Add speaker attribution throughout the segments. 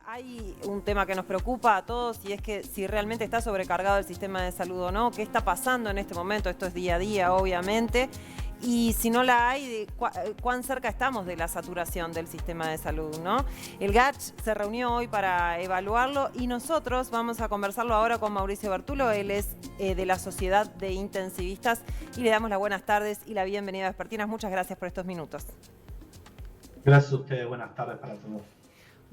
Speaker 1: Hay un tema que nos preocupa a todos y es que si realmente está sobrecargado el sistema de salud o no, qué está pasando en este momento, esto es día a día obviamente, y si no la hay, cuán cerca estamos de la saturación del sistema de salud, ¿no? El GACH se reunió hoy para evaluarlo y nosotros vamos a conversarlo ahora con Mauricio Bertulo, él es de la Sociedad de Intensivistas y le damos las buenas tardes y la bienvenida a Vespertinas. Muchas gracias por estos minutos.
Speaker 2: Gracias a ustedes, buenas tardes para todos.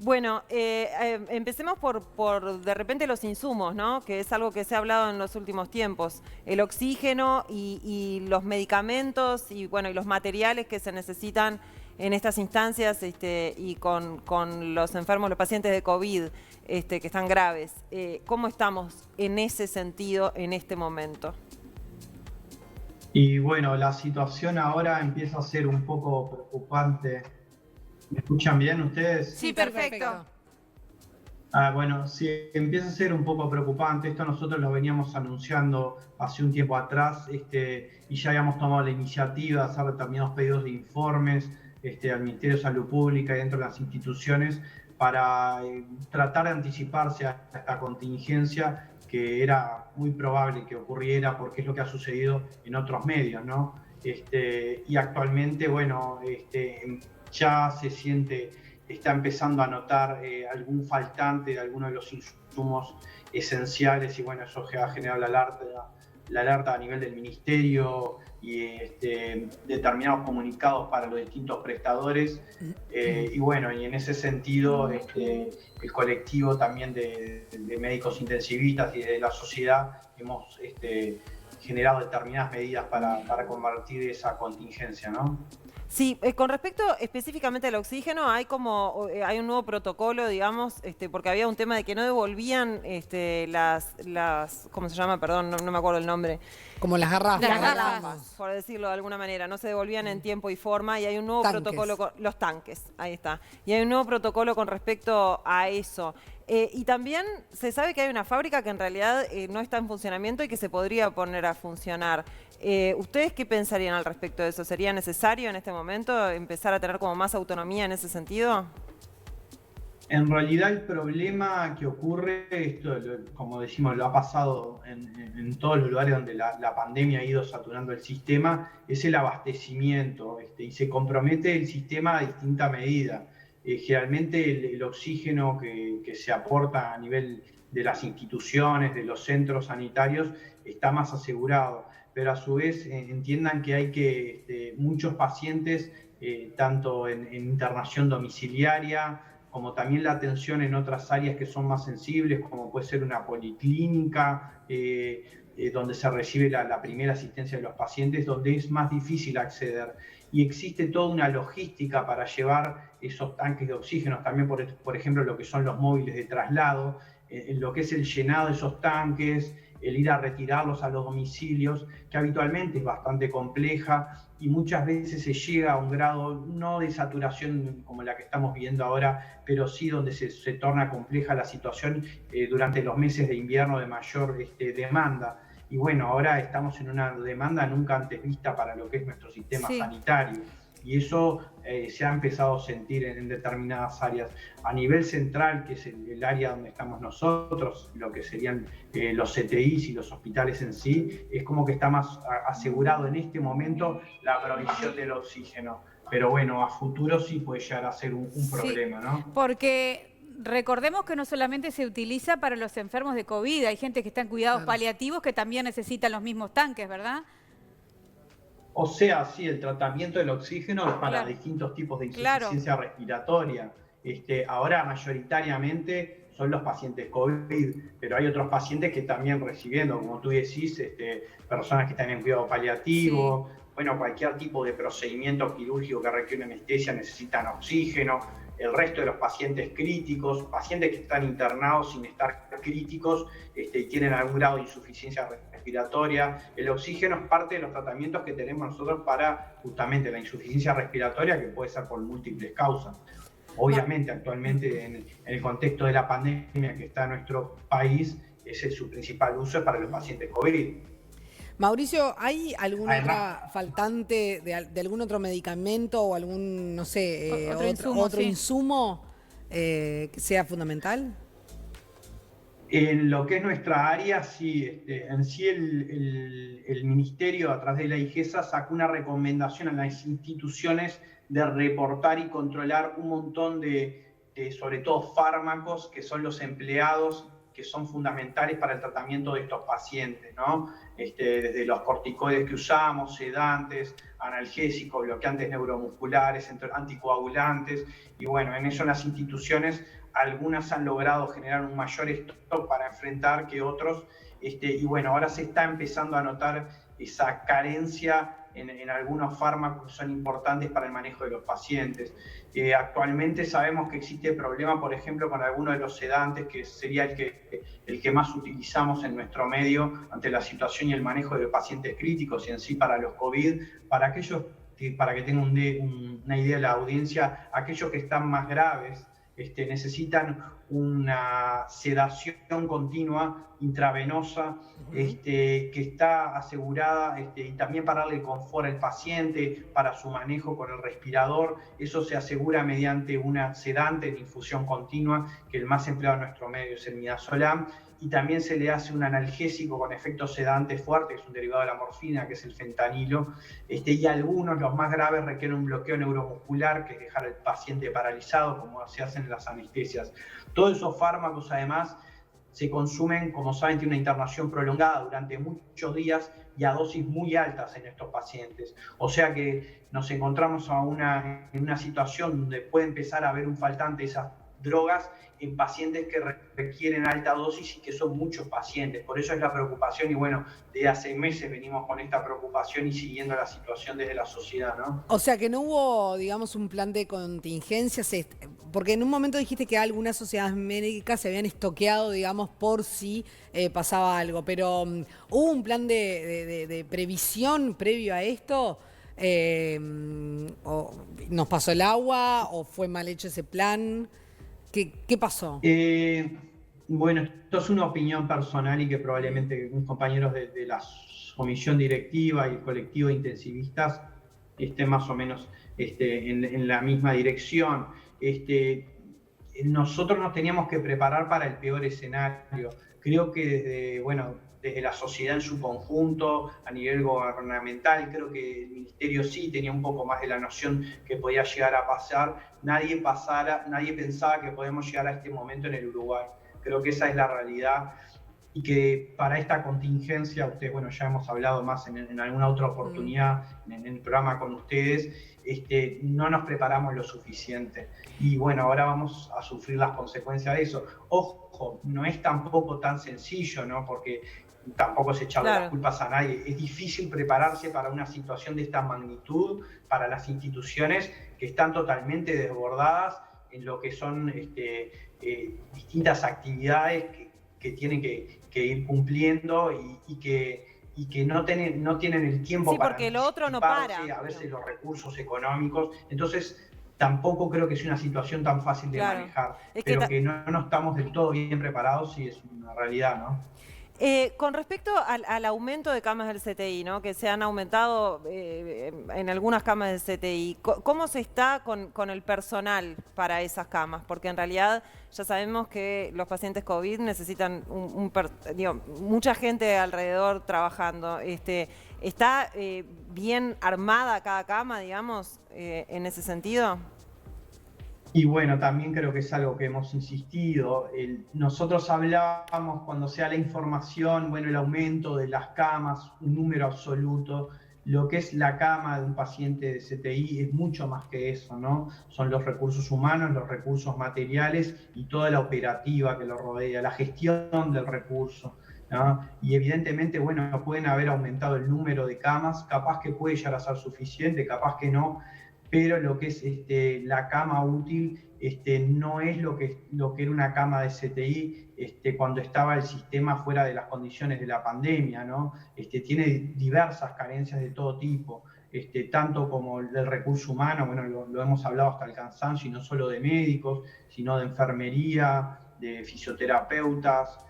Speaker 1: Bueno, empecemos por de repente los insumos, ¿no? Que es algo que se ha hablado en los últimos tiempos. El oxígeno y los medicamentos y bueno, y los materiales que se necesitan en estas instancias y con los enfermos, los pacientes de COVID que están graves. ¿Cómo estamos en ese sentido en este momento?
Speaker 2: Y bueno, la situación ahora empieza a ser un poco preocupante. ¿Me escuchan bien ustedes?
Speaker 1: Sí, perfecto.
Speaker 2: Bueno, sí, empieza a ser un poco preocupante. Esto nosotros lo veníamos anunciando hace un tiempo atrás y ya habíamos tomado la iniciativa de hacer determinados pedidos de informes al Ministerio de Salud Pública y dentro de las instituciones para tratar de anticiparse a esta contingencia que era muy probable que ocurriera porque es lo que ha sucedido en otros medios, ¿no? Y actualmente, bueno, ya se siente, está empezando a notar algún faltante de alguno de los insumos esenciales y bueno, eso ha generado la alerta a nivel del ministerio y determinados comunicados para los distintos prestadores y bueno, y en ese sentido el colectivo también de médicos intensivistas y de la sociedad hemos generado determinadas medidas para combatir esa contingencia, ¿no?
Speaker 1: Sí, con respecto específicamente al oxígeno, hay un nuevo protocolo, digamos, porque había un tema de que no devolvían ¿cómo se llama? Perdón, no me acuerdo el nombre.
Speaker 3: Como las garrafas.
Speaker 1: Las garrafas, por decirlo de alguna manera, no se devolvían en tiempo y forma y hay un nuevo protocolo, los tanques, ahí está. Y hay un nuevo protocolo con respecto a eso. Y también se sabe que hay una fábrica que en realidad no está en funcionamiento y que se podría poner a funcionar. ¿Ustedes qué pensarían al respecto de eso? ¿Sería necesario en este momento empezar a tener como más autonomía en ese sentido?
Speaker 2: En realidad el problema que ocurre, esto como decimos, lo ha pasado en todos los lugares donde la pandemia ha ido saturando el sistema, es el abastecimiento y se compromete el sistema a distinta medida. Generalmente el oxígeno que se aporta a nivel de las instituciones, de los centros sanitarios, está más asegurado, pero a su vez entiendan que hay que muchos pacientes, tanto en internación domiciliaria, como también la atención en otras áreas que son más sensibles, como puede ser una policlínica, donde se recibe la primera asistencia de los pacientes, donde es más difícil acceder. Y existe toda una logística para llevar esos tanques de oxígeno, también por ejemplo lo que son los móviles de traslado, en lo que es el llenado de esos tanques, el ir a retirarlos a los domicilios, que habitualmente es bastante compleja y muchas veces se llega a un grado no de saturación como la que estamos viendo ahora, pero sí donde se torna compleja la situación durante los meses de invierno de mayor demanda. Y bueno, ahora estamos en una demanda nunca antes vista para lo que es nuestro sistema sanitario. Y eso se ha empezado a sentir en determinadas áreas. A nivel central, que es el área donde estamos nosotros, lo que serían los CTIs y los hospitales en sí, es como que está más asegurado en este momento la provisión del oxígeno. Pero bueno, a futuro sí puede llegar a ser un problema, ¿no?
Speaker 4: Porque recordemos que no solamente se utiliza para los enfermos de COVID, hay gente que está en cuidados paliativos que también necesitan los mismos tanques, ¿verdad?
Speaker 2: O sea, sí, el tratamiento del oxígeno es para distintos tipos de insuficiencia respiratoria. Ahora mayoritariamente son los pacientes COVID, pero hay otros pacientes que también recibiendo, como tú decís, personas que están en cuidado paliativo, bueno, cualquier tipo de procedimiento quirúrgico que requiere anestesia necesitan oxígeno. El resto de los pacientes críticos, pacientes que están internados sin estar críticos, tienen algún grado de insuficiencia respiratoria. El oxígeno es parte de los tratamientos que tenemos nosotros para justamente la insuficiencia respiratoria, que puede ser por múltiples causas. Obviamente, actualmente en el contexto de la pandemia que está en nuestro país, ese es su principal uso es para los pacientes COVID.
Speaker 3: Mauricio, ¿hay alguna otra faltante de algún otro medicamento o algún, no sé, otro insumo sea fundamental?
Speaker 2: En lo que es nuestra área, sí, en sí el Ministerio, a través de la IGESA, sacó una recomendación a las instituciones de reportar y controlar un montón sobre todo fármacos, que son los empleados, que son fundamentales para el tratamiento de estos pacientes, ¿no? Desde los corticoides que usamos, sedantes, analgésicos, bloqueantes neuromusculares, anticoagulantes, y bueno, en eso las instituciones, algunas han logrado generar un mayor stock para enfrentar que otros, y bueno, ahora se está empezando a notar esa carencia en algunos fármacos que son importantes para el manejo de los pacientes. Actualmente sabemos que existe problema, por ejemplo, con algunos de los sedantes, que sería el que más utilizamos en nuestro medio ante la situación y el manejo de pacientes críticos y en sí para los COVID, para aquellos, para que tengan una idea de la audiencia, aquellos que están más graves, necesitan una sedación continua intravenosa, que está asegurada, y también para darle confort al paciente, para su manejo con el respirador. Eso se asegura mediante una sedante de infusión continua, que el más empleado en nuestro medio es el midazolam, y también se le hace un analgésico con efectos sedantes fuertes, que es un derivado de la morfina, que es el fentanilo, y algunos, los más graves, requieren un bloqueo neuromuscular, que es dejar al paciente paralizado, como se hacen en las anestesias. Todos esos fármacos, además, se consumen, como saben, tiene una internación prolongada durante muchos días y a dosis muy altas en estos pacientes. O sea que nos encontramos en una situación donde puede empezar a haber un faltante de esas drogas en pacientes que requieren alta dosis y que son muchos pacientes. Por eso es la preocupación y bueno, desde hace meses venimos con esta preocupación y siguiendo la situación desde la sociedad, ¿no?
Speaker 3: O sea que no hubo, digamos, un plan de contingencias, porque en un momento dijiste que algunas sociedades médicas se habían estoqueado, digamos, por si pasaba algo, pero ¿hubo un plan de previsión previo a esto? ¿O nos pasó el agua o fue mal hecho ese plan? ¿Qué pasó?
Speaker 2: Bueno, esto es una opinión personal y que probablemente mis compañeros de la comisión directiva y el colectivo de intensivistas estén más o menos en la misma dirección. Nosotros nos teníamos que preparar para el peor escenario. Creo que desde la sociedad en su conjunto, a nivel gubernamental, creo que el Ministerio sí tenía un poco más de la noción que podía llegar a pasar. Nadie pensaba que podemos llegar a este momento en el Uruguay. Creo que esa es la realidad y que para esta contingencia, ya hemos hablado más en alguna otra oportunidad en el programa con ustedes, no nos preparamos lo suficiente. Y bueno, ahora vamos a sufrir las consecuencias de eso. Ojo, no es tampoco tan sencillo, ¿no? Porque tampoco se echarle las culpas a nadie. Es difícil prepararse para una situación de esta magnitud, para las instituciones que están totalmente desbordadas en lo que son distintas actividades que tienen que ir cumpliendo y que no tienen el tiempo para
Speaker 1: porque lo otro no para.
Speaker 2: A veces los recursos económicos. Entonces, tampoco creo que sea una situación tan fácil de manejar. Pero que no estamos del todo bien preparados, sí es una realidad, ¿no?
Speaker 1: Con respecto al aumento de camas del CTI, ¿no? Que se han aumentado en algunas camas del CTI, ¿cómo se está con el personal para esas camas? Porque en realidad ya sabemos que los pacientes COVID necesitan mucha gente alrededor trabajando. ¿Está bien armada cada cama, digamos, en ese sentido?
Speaker 2: Y bueno, también creo que es algo que hemos insistido. Nosotros hablábamos cuando sea la información, el aumento de las camas, un número absoluto. Lo que es la cama de un paciente de CTI es mucho más que eso, ¿no? Son los recursos humanos, los recursos materiales y toda la operativa que lo rodea, la gestión del recurso, ¿no? Y evidentemente, pueden haber aumentado el número de camas, capaz que puede llegar a ser suficiente, capaz que no, pero lo que es la cama útil no es lo que era una cama de CTI cuando estaba el sistema fuera de las condiciones de la pandemia, ¿no? Tiene diversas carencias de todo tipo, tanto como del recurso humano, lo hemos hablado hasta el cansancio, y no solo de médicos, sino de enfermería, de fisioterapeutas,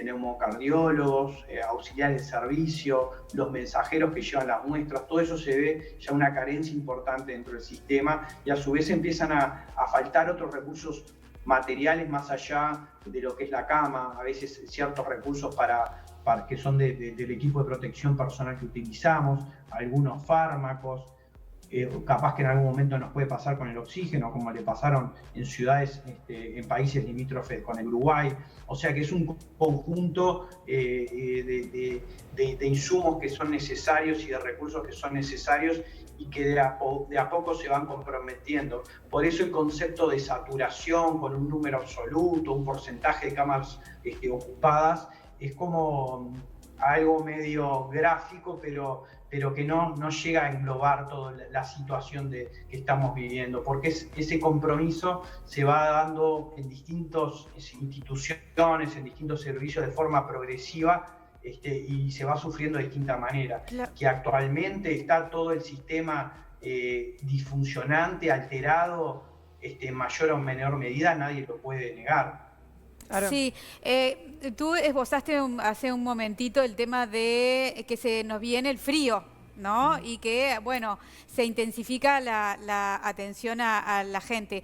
Speaker 2: neumocardiólogos, auxiliares de servicio, los mensajeros que llevan las muestras. Todo eso se ve ya una carencia importante dentro del sistema y a su vez empiezan a faltar otros recursos materiales más allá de lo que es la cama, a veces ciertos recursos que son del equipo de protección personal que utilizamos, algunos fármacos, capaz que en algún momento nos puede pasar con el oxígeno, como le pasaron en ciudades, en países limítrofes con el Uruguay. O sea que es un conjunto de insumos que son necesarios y de recursos que son necesarios y que de a poco se van comprometiendo. Por eso el concepto de saturación con un número absoluto, un porcentaje de camas ocupadas, es como algo medio gráfico, pero que no llega a englobar toda la situación que estamos viviendo, porque ese compromiso se va dando en distintas instituciones, en distintos servicios de forma progresiva, y se va sufriendo de distinta manera. Claro. Que actualmente está todo el sistema disfuncionante, alterado, en mayor o menor medida, nadie lo puede negar.
Speaker 4: Claro. Sí, tú esbozaste hace un momentito el tema de que se nos viene el frío, ¿no? Y que, bueno, se intensifica la atención a la gente.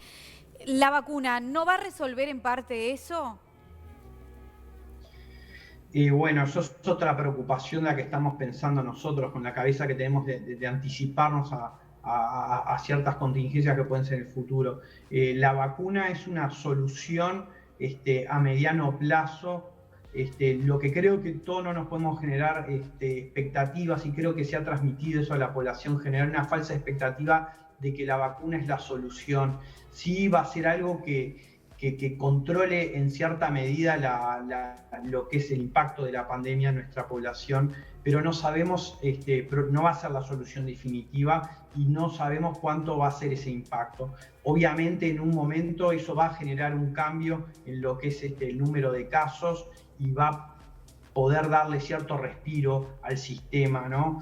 Speaker 4: ¿La vacuna no va a resolver en parte eso?
Speaker 2: Y bueno, eso es otra preocupación la que estamos pensando nosotros, con la cabeza que tenemos de anticiparnos a ciertas contingencias que pueden ser en el futuro. La vacuna es una solución a mediano plazo. Lo que creo que todos no nos podemos generar expectativas, y creo que se ha transmitido eso a la población, generar una falsa expectativa de que la vacuna es la solución. Sí va a ser algo que controle en cierta medida lo que es el impacto de la pandemia en nuestra población, pero no sabemos, no va a ser la solución definitiva y no sabemos cuánto va a ser ese impacto. Obviamente en un momento eso va a generar un cambio en lo que es el número de casos y va a poder darle cierto respiro al sistema, ¿no?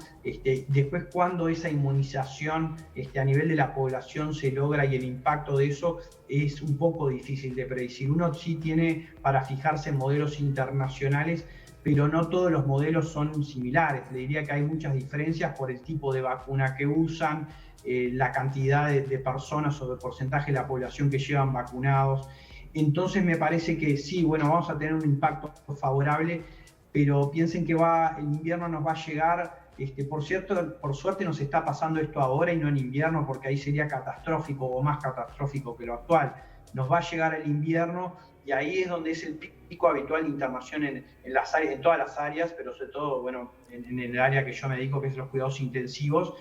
Speaker 2: Después, cuando esa inmunización a nivel de la población se logra y el impacto de eso es un poco difícil de predecir. Uno sí tiene para fijarse en modelos internacionales, pero no todos los modelos son similares. Le diría que hay muchas diferencias por el tipo de vacuna que usan, la cantidad de personas o de porcentaje de la población que llevan vacunados. Entonces me parece que sí, bueno, vamos a tener un impacto favorable, pero piensen que el invierno nos va a llegar, por suerte nos está pasando esto ahora y no en invierno, porque ahí sería catastrófico o más catastrófico que lo actual. Nos va a llegar el invierno y ahí es donde es el pico habitual de internación en todas las áreas, pero sobre todo, bueno, en el área que yo me dedico, que es los cuidados intensivos,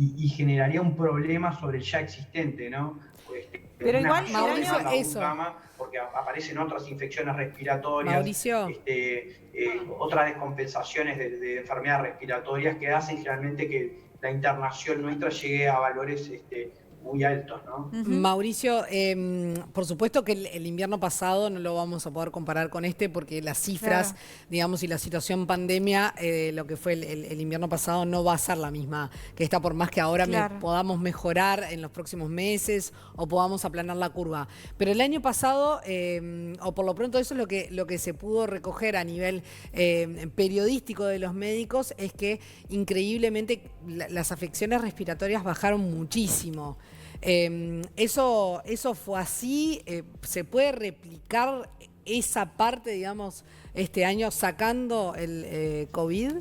Speaker 2: y generaría un problema sobre el ya existente, ¿no?
Speaker 1: Pero igual,
Speaker 3: Mauricio, eso.
Speaker 2: Porque aparecen otras infecciones respiratorias,
Speaker 3: Mauricio.
Speaker 2: Otras descompensaciones de enfermedades respiratorias que hacen generalmente que la internación nuestra llegue a valores muy altos, ¿no?
Speaker 3: Mauricio, por supuesto que el invierno pasado no lo vamos a poder comparar con porque las cifras, digamos, y la situación pandemia, lo que fue el invierno pasado no va a ser la misma que esta, por más que ahora podamos mejorar en los próximos meses o podamos aplanar la curva. Pero el año pasado, o por lo pronto eso es lo que se pudo recoger a nivel periodístico de los médicos, es que increíblemente las afecciones respiratorias bajaron muchísimo. Eso fue así. ¿Se puede replicar esa parte, digamos, este año sacando el COVID?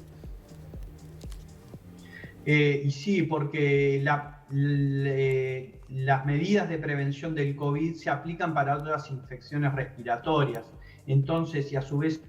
Speaker 2: Y sí, porque las medidas de prevención del COVID se aplican para otras infecciones respiratorias. Entonces, y a su vez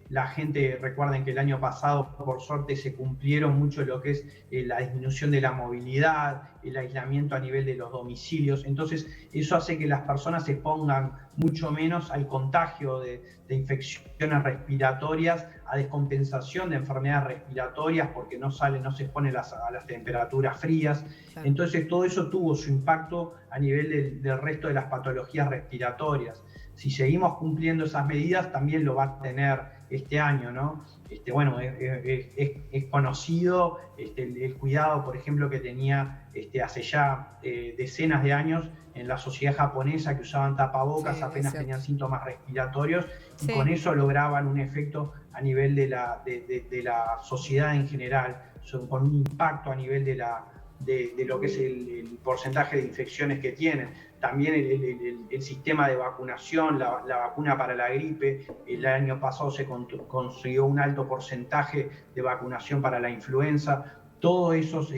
Speaker 2: la gente, recuerden que el año pasado, por suerte, se cumplieron mucho lo que es la disminución de la movilidad, el aislamiento a nivel de los domicilios. Entonces, eso hace que las personas se expongan mucho menos al contagio de infecciones respiratorias, a descompensación de enfermedades respiratorias, porque no se exponen a las temperaturas frías. Claro. Entonces, todo eso tuvo su impacto a nivel del resto de las patologías respiratorias. Si seguimos cumpliendo esas medidas, también lo va a tener este año, ¿no? Bueno, es conocido el cuidado, por ejemplo, que tenía hace ya decenas de años en la sociedad japonesa, que usaban tapabocas apenas tenían síntomas respiratorios, y con eso lograban un efecto a nivel de la sociedad en general, con un impacto a nivel de lo que es el porcentaje de infecciones que tienen. también el sistema de vacunación, la vacuna para la gripe. El año pasado se consiguió un alto porcentaje de vacunación para la influenza. Todos esos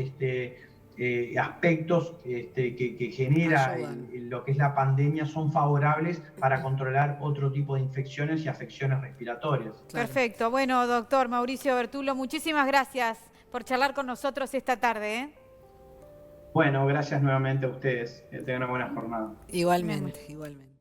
Speaker 2: aspectos que genera lo que es la pandemia son favorables para controlar otro tipo de infecciones y afecciones respiratorias.
Speaker 4: Perfecto. Bueno, doctor Mauricio Bertullo, muchísimas gracias por charlar con nosotros esta tarde, ¿eh?
Speaker 2: Bueno, gracias nuevamente a ustedes. Que tengan una buena jornada.
Speaker 3: Igualmente, igualmente.